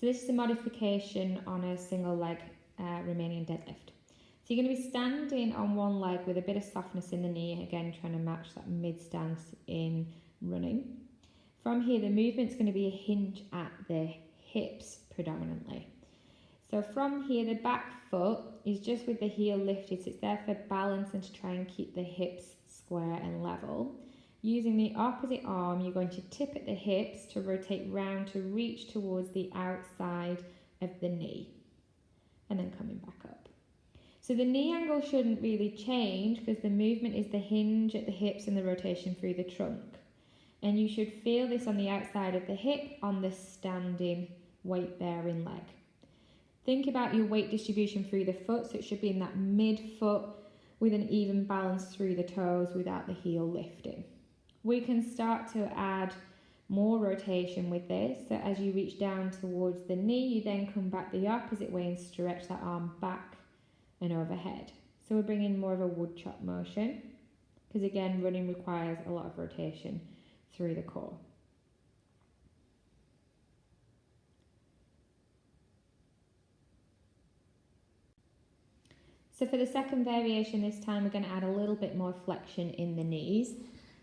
So this is a modification on a single leg Romanian deadlift. So you're going to be standing on one leg with a bit of softness in the knee, again trying to match that mid stance in running. From here, the movement's going to be a hinge at the hips predominantly. So from here, the back foot is just with the heel lifted, so it's there for balance and to try and keep the hips square and level. Using the opposite arm, you're going to tip at the hips to rotate round to reach towards the outside of the knee, and then coming back up. So the knee angle shouldn't really change because the movement is the hinge at the hips and the rotation through the trunk. And you should feel this on the outside of the hip on the standing weight-bearing leg. Think about your weight distribution through the foot, so it should be in that mid-foot with an even balance through the toes without the heel lifting. We can start to add more rotation with this, so as you reach down towards the knee, you then come back the opposite way and stretch that arm back and overhead. So we're bringing more of a wood chop motion, because again, running requires a lot of rotation through the core. So for the second variation this time, we're going to add a little bit more flexion in the knees.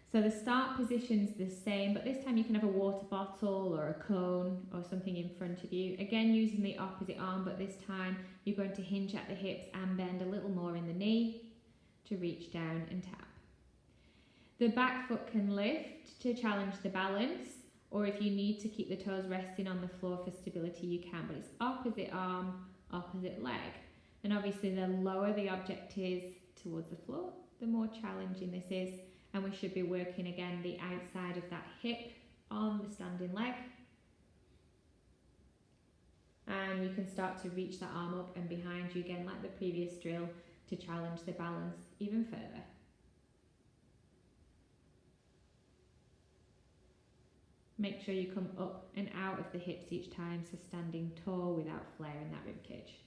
So the start position's the same, but this time you can have a water bottle or a cone or something in front of you. Again, using the opposite arm, but this time you're going to hinge at the hips and bend a little more in the knee to reach down and tap. The back foot can lift to challenge the balance, or if you need to keep the toes resting on the floor for stability, you can, but it's opposite arm, opposite leg. And obviously the lower the object is towards the floor, the more challenging this is. And we should be working again the outside of that hip on the standing leg. And you can start to reach that arm up and behind you again like the previous drill to challenge the balance even further. Make sure you come up and out of the hips each time, so standing tall without flaring that rib cage.